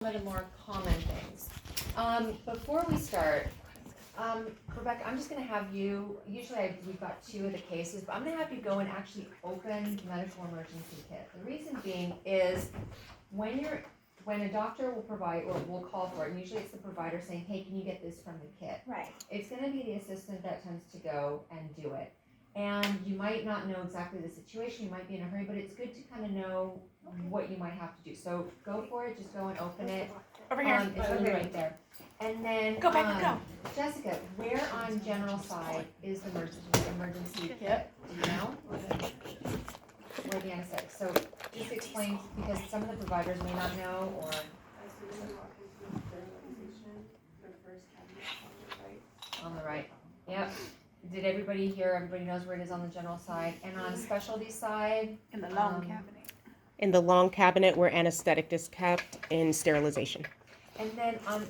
Some of the more common things. Before we start, Rebecca, I'm just going to have you, we've got 2 of the cases, but I'm going to have you go and actually open the medical emergency kit. The reason being is when a doctor will provide, or will call for it, and usually it's the provider saying, hey, can you get this from the kit? Right. It's going to be the assistant that tends to go and do it. And you might not know exactly the situation, you might be in a hurry, but it's good to kind of know what you might have to do. So go for it, just go and open it. Over here. It's really right there. And then, Go back, go. Jessica, where on general side is the emergency kit? Do you know? Where the anesthetic? So just explain, because some of the providers may not know, or. On the right. Yep. Did everybody hear? Everybody knows where it is on the general side. And on specialty side? In the long cabinet. In the long cabinet where anesthetic is kept in sterilization. And then on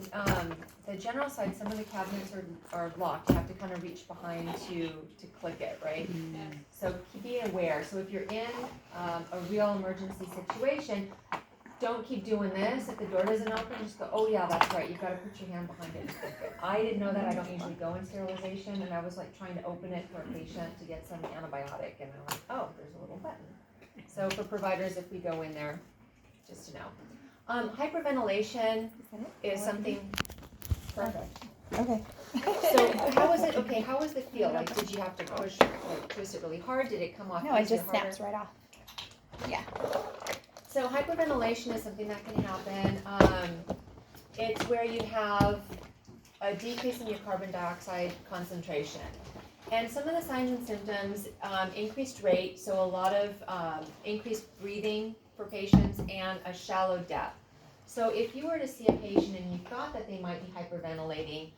the general side, some of the cabinets are locked. You have to kind of reach behind to click it, right? Mm-hmm. So be aware. So if you're in a real emergency situation, don't keep doing this. If the door doesn't open, just go, oh yeah, that's right. You've got to put your hand behind it and click it. I didn't know that. I don't usually go in sterilization, and I was like trying to open it for a patient to get some antibiotic, and I'm like, oh, there's a little button. So for providers, if we go in there, just to know. Hyperventilation is something perfect. Okay. So how was it? Okay, how was the feel? Like, did you have to push, like, twist it really hard? Did it come off? No, it easier, just harder? snaps right off. Yeah. So hyperventilation is something that can happen. It's where you have a decrease in your carbon dioxide concentration. And some of the signs and symptoms, increased rate, so a lot of increased breathing for patients, and a shallow depth. So if you were to see a patient and you thought that they might be hyperventilating,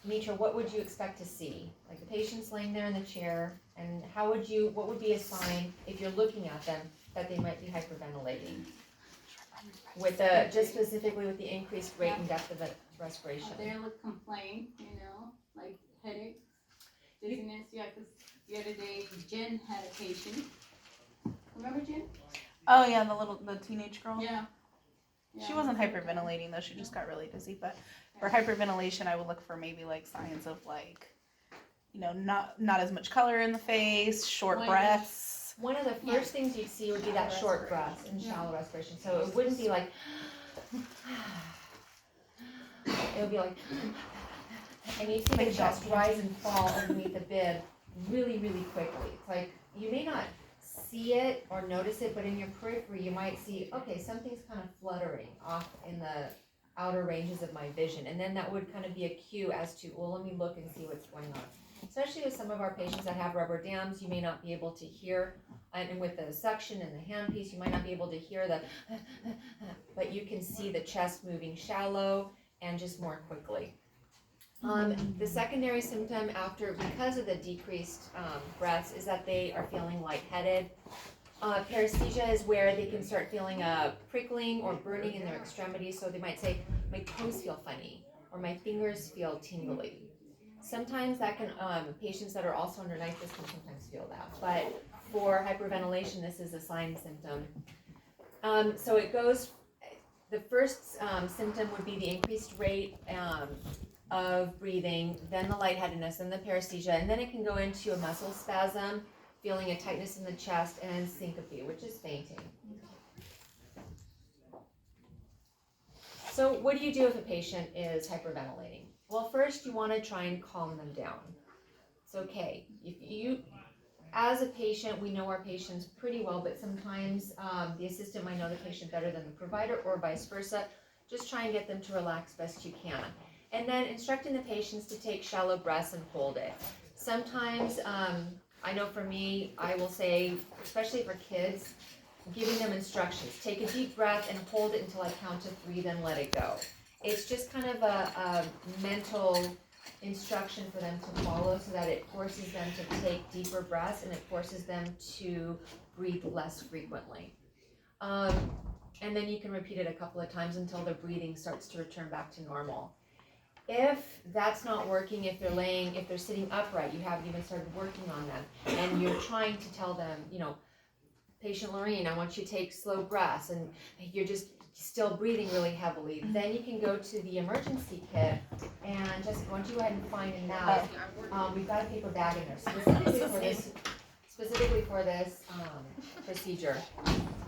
Mitra, what would you expect to see? Like the patient's laying there in the chair, and what would be a sign if you're looking at them that they might be hyperventilating? With just specifically with the increased rate and depth of the respiration. They would complain, like headaches, dizziness. Yeah, because the other day Jen had a patient. Remember Jen? Oh yeah, the teenage girl. Yeah. She wasn't hyperventilating though. She just got really dizzy. But for hyperventilation, I would look for maybe like signs of like, not as much color in the face, short breaths. One of the first things you'd see would be that short breath and shallow respiration. So it wouldn't be like, it would be like, and you'd see the chest rise and fall underneath the bib really, really quickly. It's like, you may not see it or notice it, but in your periphery you might see, okay, something's kind of fluttering off in the outer ranges of my vision. And then that would kind of be a cue as to, well, let me look and see what's going on. Especially with some of our patients that have rubber dams, you may not be able to hear, and with the suction and the handpiece, you might not be able to hear the, but you can see the chest moving shallow and just more quickly. The secondary symptom because of the decreased breaths, is that they are feeling lightheaded. Paresthesia is where they can start feeling a prickling or burning in their extremities. So they might say, my toes feel funny, or my fingers feel tingly. Sometimes that can, patients that are also under NIFUS can sometimes feel that. But for hyperventilation, this is a sign symptom. So it goes, the first symptom would be the increased rate of breathing, then the lightheadedness, then the paresthesia, and then it can go into a muscle spasm, feeling a tightness in the chest, and syncope, which is fainting. So what do you do if a patient is hyperventilating? Well, first you want to try and calm them down. It's okay. If you, as a patient, we know our patients pretty well, but sometimes the assistant might know the patient better than the provider, or vice versa. Just try and get them to relax best you can. And then instructing the patients to take shallow breaths and hold it. Sometimes, I know for me, I will say, especially for kids, giving them instructions. Take a deep breath and hold it until I count to 3, then let it go. It's just kind of a mental instruction for them to follow, so that it forces them to take deeper breaths, and it forces them to breathe less frequently. And then you can repeat it a couple of times until their breathing starts to return back to normal. If that's not working, if they're sitting upright, you haven't even started working on them, and you're trying to tell them, patient Lorraine, I want you to take slow breaths, and you're just still breathing really heavily, then you can go to the emergency kit, and just why don't you go ahead and find it now. We've got a paper bag in there specifically for this procedure.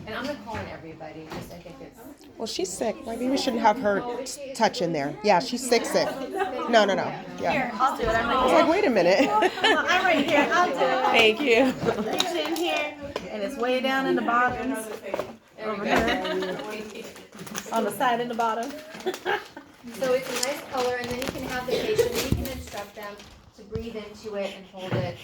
And I'm gonna call in everybody, just I think it's. Well, she's sick. Maybe we shouldn't have her touch in there. Yeah, she's sick. No. Yeah. Here, I'll do it. I'm I was right like, wait a minute. I'm right here. I'll do it. Thank you. It's in here, and it's way down in the bottom. Over here. On the side and the bottom. So it's a nice color, and then you can have the patient, you can instruct them to breathe into it and hold it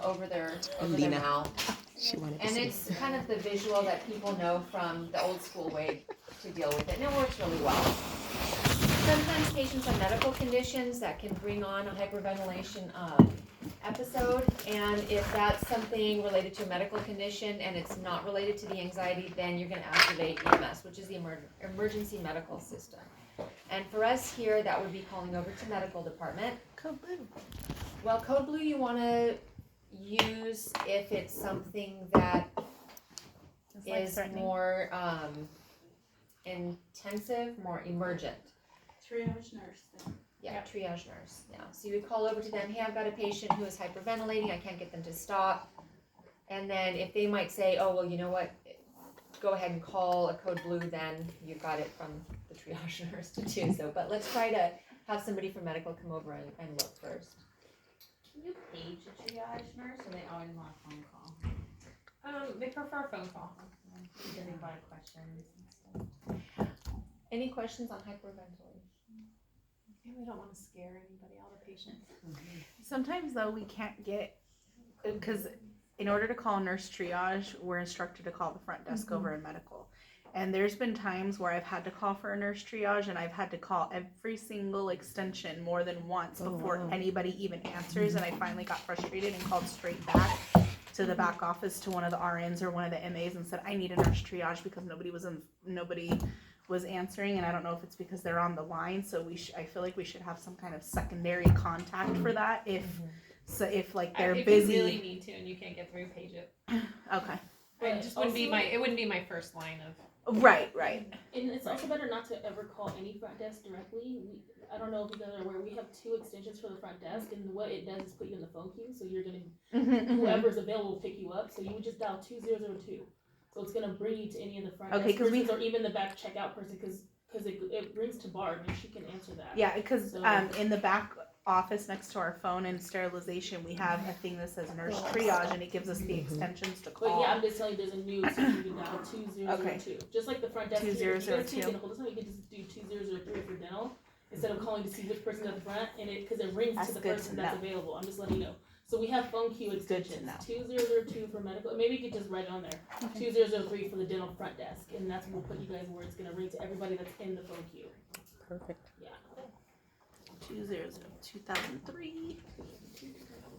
over their Lena. mouth. She wanted to And see. it's kind of the visual that people know from the old school way to deal with it, and it works really well. Sometimes patients have medical conditions that can bring on a hyperventilation episode, and if that's something related to a medical condition and it's not related to the anxiety, then you're gonna activate EMS, which is the emergency medical system. And for us here, that would be calling over to medical department. Code blue. Well, code blue you wanna use if it's something that It's like is threatening. more intensive, more emergent. Triage nurse then. Yeah, triage nurse, yeah. So you would call over to them, hey, I've got a patient who is hyperventilating, I can't get them to stop. And then if they might say, oh, well, you know what, go ahead and call a code blue, then you got it from the triage nurse to do so. But let's try to have somebody from medical come over and look first. Can you page a triage nurse, or they always want a phone call? They prefer a phone call. Because they got questions and stuff. Any questions on hyperventilation? We don't want to scare anybody out of patients. Sometimes though we can't get, because in order to call nurse triage, we're instructed to call the front desk over in medical. And there's been times where I've had to call for a nurse triage, and I've had to call every single extension more than once before anybody even answers. And I finally got frustrated and called straight back to the back office to one of the RNs or one of the MAs and said, I need a nurse triage because nobody was answering, and I don't know if it's because they're on the line. So I feel like we should have some kind of secondary contact for that if like they're If busy. you really need to and you can't get through, page it. Okay. It just wouldn't be it wouldn't be my first line of. Right. And it's also better not to ever call any front desk directly. I don't know if you guys are aware, we have 2 extensions for the front desk, and what it does is put you in the phone queue, so you're gonna, whoever's available will pick you up, so you would just dial 2002. So it's gonna bring you to any of the front Okay, desk 'cause persons, or even the back checkout person, because it rings to Barb, and she can answer that. Yeah, because So- in the back office next to our phone and sterilization, we have a thing that says nurse triage, and it gives us the extensions to But call. yeah, I'm just telling you, there's a new, so you can dial 2002. Just like the front desk here, if you guys 2002. can't get a hold of somebody, you can just do 2003 for dental, instead of calling to see which person's at the front, and because it rings That's to the good person to that's know. available. I'm just letting you know. So we have phone queue It's good to extensions, know. 2002 for medical, maybe you could just write it on there, 2003 for the dental front desk, and that's when we'll put you guys where it's gonna ring to everybody that's in the phone queue. Perfect. 2003.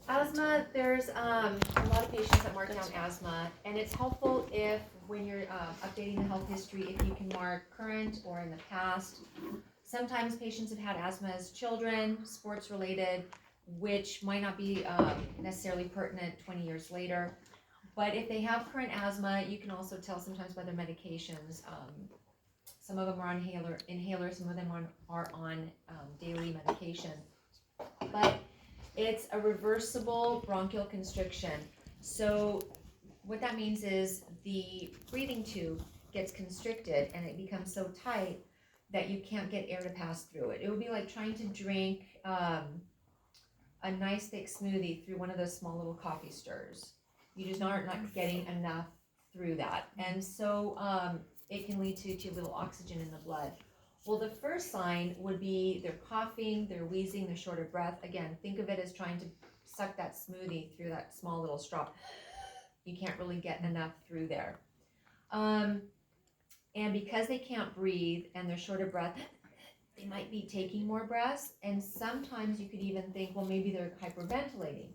Asthma, there's a lot of patients that mark down asthma, and it's helpful if, when you're updating the health history, if you can mark current or in the past. Sometimes patients have had asthma as children, sports related, which might not be necessarily pertinent 20 years later. But if they have current asthma, you can also tell sometimes by their medications. Some of them are on inhalers, some of them are on daily medication. But it's a reversible bronchial constriction. So what that means is the breathing tube gets constricted and it becomes so tight that you can't get air to pass through it. It would be like trying to drink a nice thick smoothie through one of those small little coffee stirrers. You just aren't not getting enough through that. And so it can lead to too little oxygen in the blood. Well, the first sign would be they're coughing, they're wheezing, they're short of breath. Again, think of it as trying to suck that smoothie through that small little straw. You can't really get enough through there. And because they can't breathe and they're short of breath, they might be taking more breaths. And sometimes you could even think, well, maybe they're hyperventilating.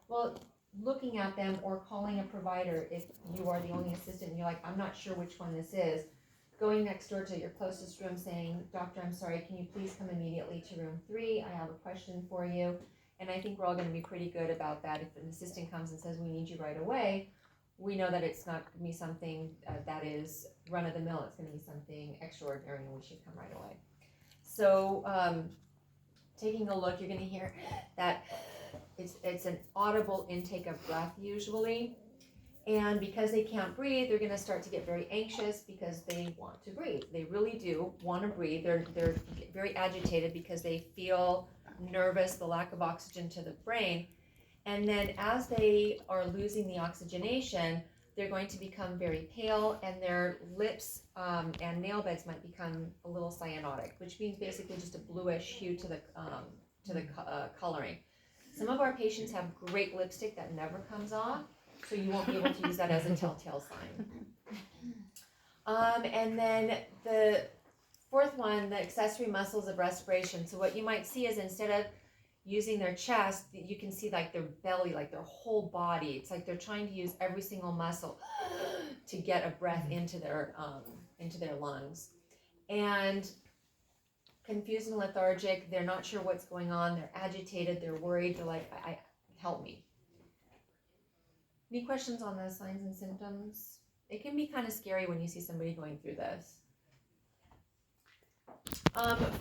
Well, looking at them or calling a provider if you are the only assistant and you're like, I'm not sure which one this is, going next door to your closest room saying, Doctor, I'm sorry, can you please come immediately to room 3? I have a question for you. And I think we're all going to be pretty good about that. If an assistant comes and says, we need you right away, we know that it's not gonna be something that is run-of-the-mill, it's gonna be something extraordinary and we should come right away. So, taking a look, you're gonna hear that it's an audible intake of breath usually. And because they can't breathe, they're gonna start to get very anxious because they want to breathe. They really do want to breathe. They're very agitated because they feel nervous, the lack of oxygen to the brain. And then as they are losing the oxygenation, they're going to become very pale and their lips and nail beds might become a little cyanotic, which means basically just a bluish hue to the coloring. Some of our patients have great lipstick that never comes off, so you won't be able to use that as a telltale sign. And then the fourth one, the accessory muscles of respiration. So what you might see is instead of using their chest, you can see like their belly, like their whole body. It's like they're trying to use every single muscle to get a breath into their lungs. And confused and lethargic, they're not sure what's going on, they're agitated, they're worried, they're like, help me. Any questions on the signs and symptoms? It can be kind of scary when you see somebody going through this.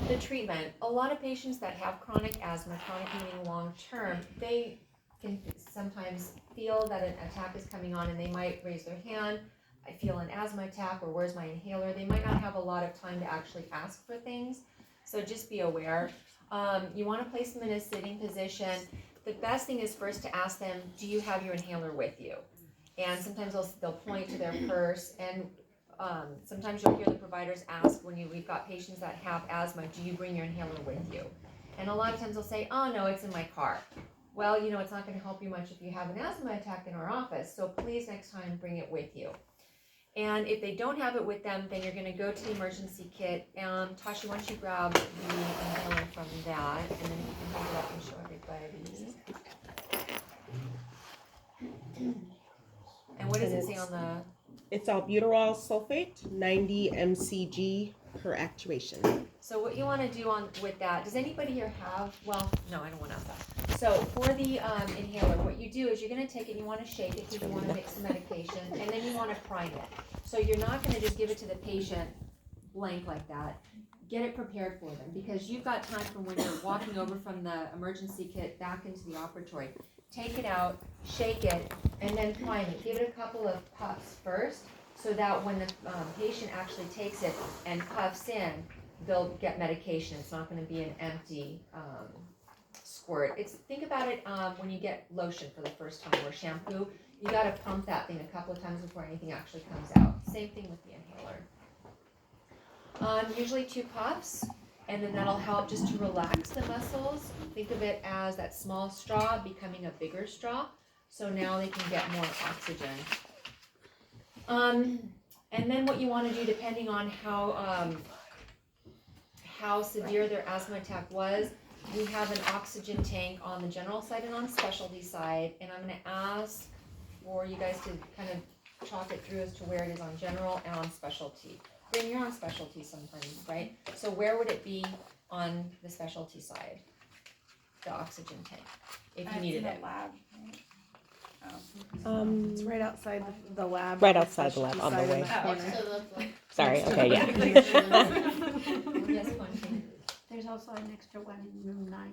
The treatment. A lot of patients that have chronic asthma, chronic meaning long term, they can sometimes feel that an attack is coming on and they might raise their hand, I feel an asthma attack, or where's my inhaler? They might not have a lot of time to actually ask for things, so just be aware. You want to place them in a sitting position. The best thing is first to ask them, do you have your inhaler with you? And sometimes they'll point to their purse, and sometimes you'll hear the providers ask when we've got patients that have asthma, do you bring your inhaler with you? And a lot of times they'll say, oh no, it's in my car. Well, you know, it's not going to help you much if you have an asthma attack in our office, so please next time bring it with you. And if they don't have it with them, then you're going to go to the emergency kit. Tasha, why don't you grab the inhaler from that, and then you can hold it up and show everybody. And what does it say on the... It's albuterol sulfate, 90 mcg per actuation. So what you want to do with that, does anybody here have, well, no, I don't want to ask that. So for the inhaler, what you do is you're going to take it and you want to shake it because you want to mix the medication, and then you want to prime it. So you're not going to just give it to the patient blank like that. Get it prepared for them because you've got time from when you're walking over from the emergency kit back into the operatory. Take it out, shake it, and then prime it. Give it a couple of puffs first so that when the patient actually takes it and puffs in, they'll get medication. It's not going to be an empty squirt. Think about it when you get lotion for the first time or shampoo. You got to pump that thing a couple of times before anything actually comes out. Same thing with the inhaler. Usually 2 puffs, and then that'll help just to relax the muscles. Think of it as that small straw becoming a bigger straw, so now they can get more oxygen. And then what you want to do, depending on how severe their asthma attack was, we have an oxygen tank on the general side and on specialty side, and I'm going to ask for you guys to kind of chalk it through as to where it is on general and on specialty. Then you're on specialty sometimes, right? So where would it be on the specialty side, the oxygen tank, if you needed it? Lab. It's It's right outside the lab. Right on outside the lab, specialty on the side in way. corner. Sorry, okay, yeah. Yes, Quentin. There's also an extra one in room 9.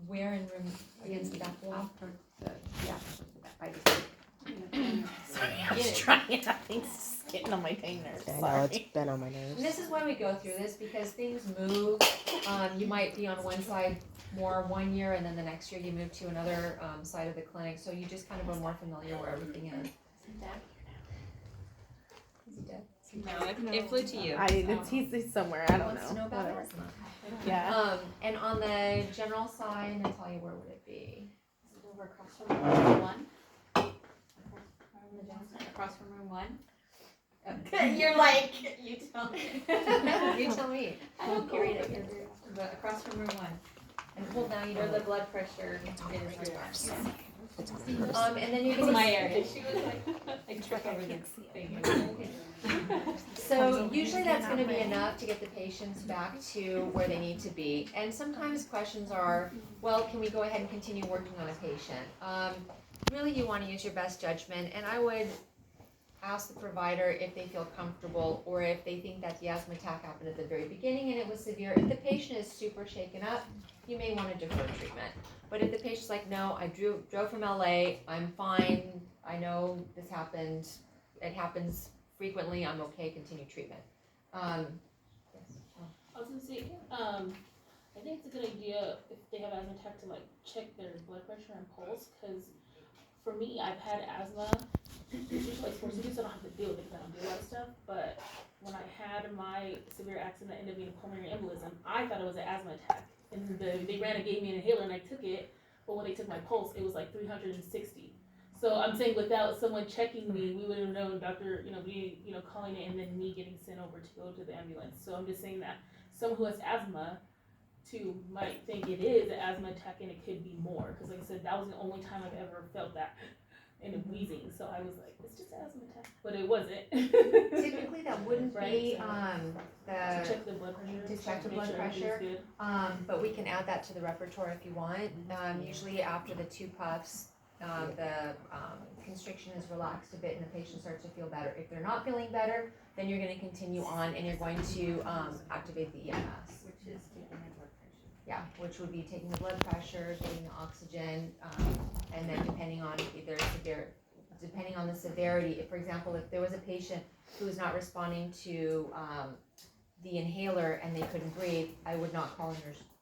Where in room against the back wall? By the Sorry, I was trying. That thing's getting on my dang nerves. I know, it's Sorry. been on my And nerves. this is why we go through this, because things move. You might be on one side more one year, and then the next year you move to another side of the clinic, so you just kind of are more familiar where everything is. Is he dead? No, it flew to you. He's somewhere. I don't Wants to know know. about Whatever. asthma. Yeah. And on the general side, Natalia, where would it be? Over across from room 1. Across from room 1. You're like, you tell me. You tell me. I don't Period. carry it, but across from room 1. And hold down, you Where know, the blood pressure is right. and then you're It's gonna my area. She was like, I trip over the thing. So usually that's going to be enough to get the patients back to where they need to be. And sometimes questions are, well, can we go ahead and continue working on a patient? really you wanna use your best judgment, and I would ask the provider if they feel comfortable, or if they think that the asthma attack happened at the very beginning and it was severe. If the patient is super shaken up, you may wanna defer treatment. But if the patient's like, no, I drove from LA, I'm fine, I know this happened, it happens frequently, I'm okay, continue treatment. Yes. I was gonna say, I think it's a good idea if they have asthma attack to like check their blood pressure and pulse, cause for me, I've had asthma, usually like sports use, so I don't have to deal with it, cause I don't do a lot of stuff, but when I had my severe accident that ended up being a pulmonary embolism, I thought it was an asthma attack, and they ran and gave me an inhaler and I took it, but when they took my pulse, it was like 360. So I'm saying without someone checking me, we would have known doctor, calling it and then me getting sent over to go to the ambulance. So I'm just saying that someone who has asthma too might think it is an asthma attack and it could be more. Cause like I said, that was the only time I've ever felt that and wheezing. So I was like, it's just an asthma attack, but it wasn't. Typically, that wouldn't be, To the, check the blood pressure. to check the make blood sure everything's pressure. good. But we can add that to the repertoire if you want. Usually after the 2 puffs, the constriction is relaxed a bit and the patient starts to feel better. If they're not feeling better, then you're gonna continue on and you're going to activate the EMS. Which is taking my blood pressure. Yeah, which would be taking the blood pressure, getting the oxygen, and then depending on the severity, if, for example, if there was a patient who was not responding to the inhaler and they couldn't breathe, I would not call a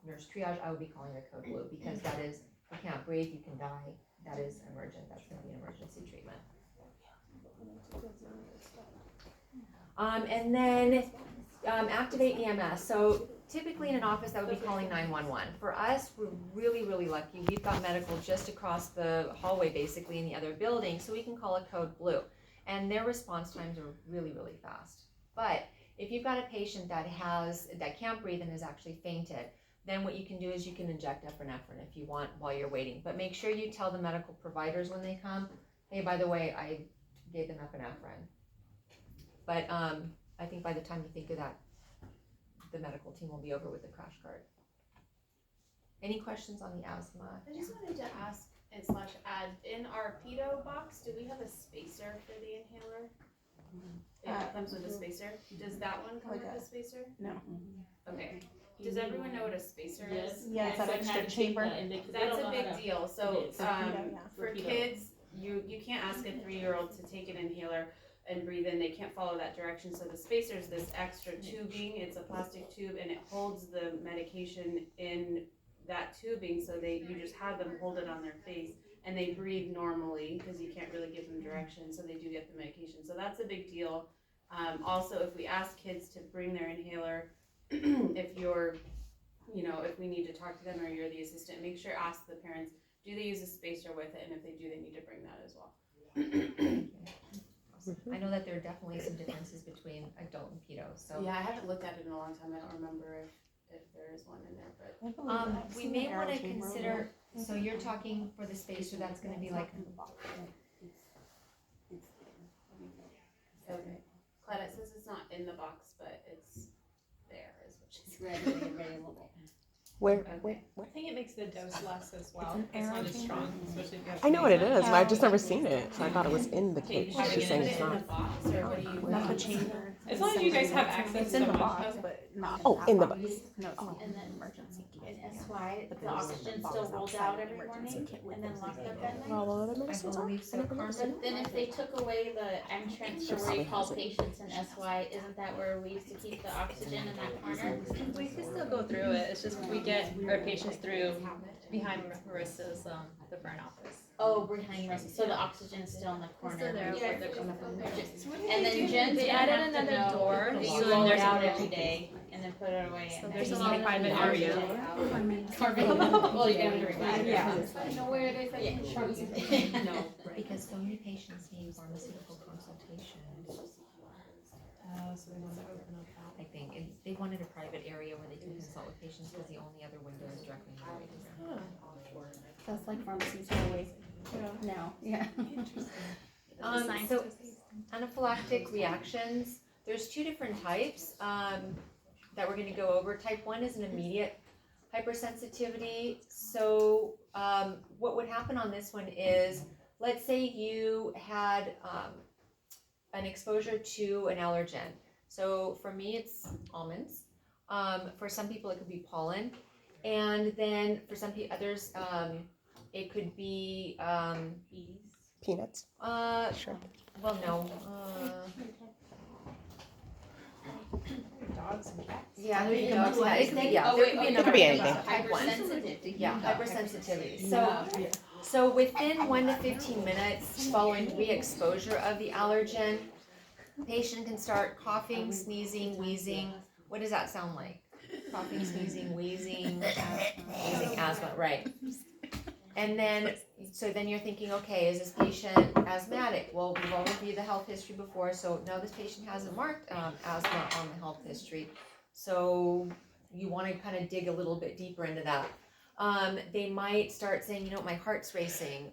nurse triage, I would be calling a code blue, because that is, you can't breathe, you can die, that is emergent, that's gonna be an emergency treatment. And then activate EMS. So typically in an office that would be calling 911. For us, we're really, really lucky. We've got medical just across the hallway, basically in the other building, so we can call a code blue. And their response times are really, really fast. But if you've got a patient that can't breathe and has actually fainted, then what you can do is you can inject epinephrine if you want while you're waiting. But make sure you tell the medical providers when they come, hey, by the way, I gave them epinephrine. But I think by the time you think of that, the medical team will be over with the crash cart. Any questions on the asthma? I just wanted to ask and slash add, in our pedo box, do we have a spacer for the inhaler? It comes with a spacer. Does that one come Like with a- a spacer? No. Okay. Does everyone know what a spacer Yes. is? Yeah, it's that I've extra had to take chamber. that and they- 'cause they That's don't a know how big to- deal. So, It is. for Keto. kids, you can't ask a 3-year-old to take an inhaler and breathe in. They can't follow that direction. So the spacer is this extra tubing. It's a plastic tube and it holds the medication in that tubing. So you just have them hold it on their face and they breathe normally because you can't really give them direction. So they do get the medication. So that's a big deal. Also, if we ask kids to bring their inhaler, if we need to talk to them or you're the assistant, make sure ask the parents, do they use a spacer with it? And if they do, they need to bring that as well. I know that there are definitely some differences between adult and pedo, so. Yeah, I haven't looked at it in a long time. I don't remember if there is one in there, but. We may wanna consider, so you're talking for the spacer, that's gonna be like, Okay. Claudia, it says it's not in the box, but it's there, is what she said. Readily available. Where? I think it makes the dose less as well. It's an not arrow as strong, especially if you have. I know what it is, but I've just never Oh. seen it, so I thought it was in the Okay, kit. are She's you saying gonna it's put it in not. the box, or what do you? Not the chamber. As long as you guys have access It's to in the the box, box. but not. Oh, in the box. box. No, it's not And an then emergency kit. And that's why But the there's oxygen box still rolled outside out the every emergency morning kit with and then the locked up inhaler. at night. Well, all the I medicines are. believe I so, never noticed Carmen. it. Then if they took away the entrance She for where probably you call has it. patients in SY, isn't that where we used to keep the oxygen in that corner? We can still go through it, it's just we get our patients through behind Marissa's, the front office. Oh, behind us, so the oxygen is still in the corner. Still there, Yeah. but they're coming from there. And then Jen's They gonna added have to another know door, that so you then roll it there's out a- every day and then put it away. So at there's night. a lot of private area. Well, you're gonna remind Yeah. I know where it is, I can show you. no, because so many patients need pharmaceutical consultation. I think, and they wanted a private area where they can consult with patients because the only other window is directly in the waiting room. That's like pharmacies always now, yeah. So anaphylactic reactions, there's 2 different types that we're gonna go over. Type 1 is an immediate hypersensitivity. So what would happen on this one is let's say you had an exposure to an allergen. So for me, it's almonds. For some people, it could be pollen. And then for some people, others, it could be, Bees. Peanuts. Shrimp. well, no. Dogs and cats. Yeah, there you Could go. be what? It could be, yeah, Oh, there wait, could be oh, a number Could be of anything. type one. Hypersensitivity. Yeah, hypersensitivity. So within 1 to 15 minutes following re-exposure of the allergen, patient can start coughing, sneezing, wheezing. What does that sound like? Coughing, sneezing, wheezing, asthma, right? And then, so then you're thinking, okay, is this patient asthmatic? Well, we've all reviewed the health history before, so no, this patient hasn't marked asthma on the health history. So you want to kind of dig a little bit deeper into that. They might start saying, you know, my heart's racing.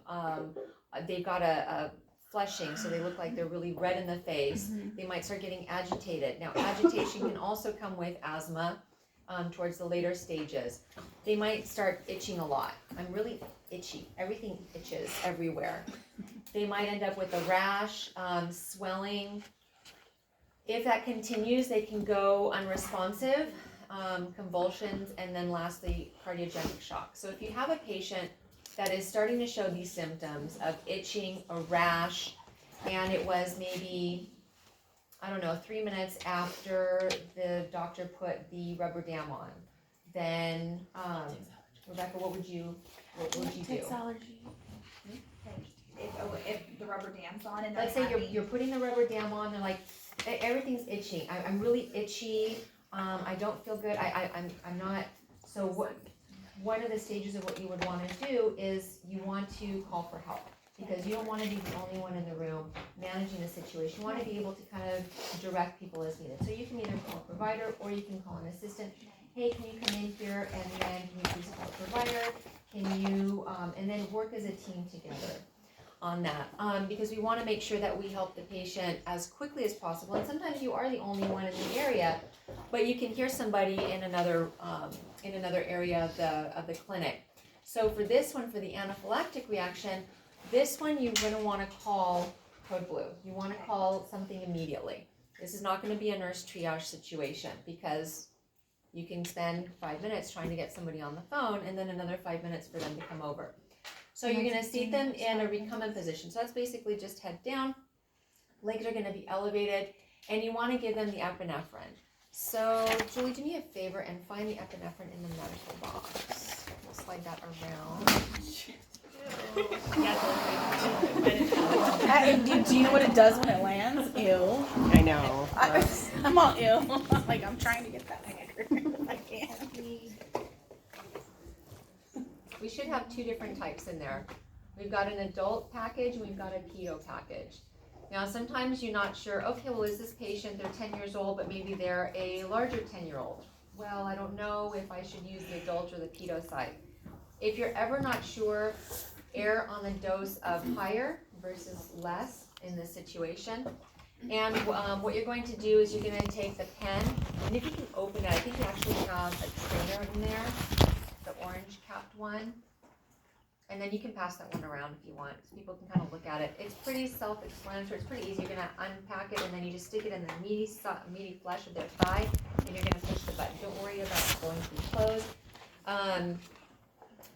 They've got a flushing, so they look like they're really red in the face. They might start getting agitated. Now, agitation can also come with asthma towards the later stages. They might start itching a lot. I'm really itchy. Everything itches everywhere. They might end up with a rash, swelling. If that continues, they can go unresponsive, convulsions, and then lastly, cardiogenic shock. So if you have a patient that is starting to show these symptoms of itching, a rash, and it was maybe, I don't know, 3 minutes after the doctor put the rubber dam on, then, Rebecca, what would you do? allergy. If the rubber dam's on and Let's say you're putting the rubber dam on, they're like, everything's itching, I'm really itchy, I don't feel good, I'm not, so one of the stages of what you would want to do is you want to call for help, because you don't want to be the only one in the room managing the situation. You want to be able to kind of direct people as needed. So you can either call a provider or you can call an assistant. Hey, can you come in here, and then can you please call a provider? Can you, and then work as a team together on that, because we want to make sure that we help the patient as quickly as possible. And sometimes you are the only one in the area, but you can hear somebody in another area of the clinic. So for this one, for the anaphylactic reaction, this one you're going to want to call Code Blue. You want to call something immediately. This is not going to be a nurse triage situation, because you can spend 5 minutes trying to get somebody on the phone and then another 5 minutes for them to come over. So you're going to seat them in a recumbent position. So that's basically just head down, legs are going to be elevated, and you want to give them the epinephrine. So Julie, do me a favor and find the epinephrine in the medical box. We'll slide that around. Do you know what it does when it lands? Ew. I know. I'm all ew. Like, I'm trying to get that hanger. I can't. We should have 2 different types in there. We've got an adult package and we've got a pedo package. Now, sometimes you're not sure, okay, well, is this patient, they're 10 years old, but maybe they're a larger 10-year-old. Well, I don't know if I should use the adult or the pedo side. If you're ever not sure, err on the dose of higher versus less in this situation. And what you're going to do is you're going to take the pen, and if you can open it, I think you actually have a trainer in there, the orange capped one. And then you can pass that one around if you want, so people can kind of look at it. It's pretty self-explanatory. It's pretty easy. You're going to unpack it, and then you just stick it in the meaty flesh of their thigh, and you're going to push the button. Don't worry about going through clothes.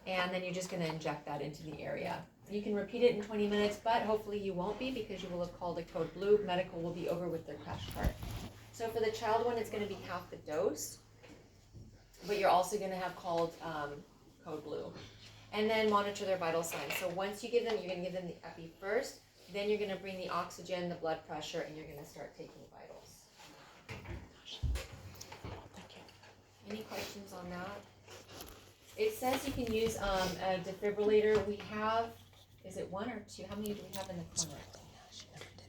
And then you're just going to inject that into the area. You can repeat it in 20 minutes, but hopefully you won't be, because you will have called a Code Blue. Medical will be over with their crash cart. So for the child one, it's going to be half the dose, but you're also going to have called Code Blue. And then monitor their vital signs. So once you give them, you're going to give them the epi first, then you're going to bring the oxygen, the blood pressure, and you're going to start taking vitals. Any questions on that? It says you can use a defibrillator. We have, is it 1 or 2? How many do we have in the clinic?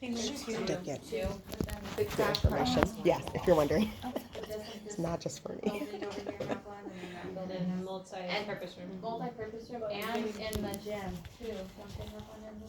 I did get 2. The good crash information. cart. Yeah, if you're wondering. It's not just for me. Multi-purpose room. Multi-purpose room and in the gym too. Don't they have one in the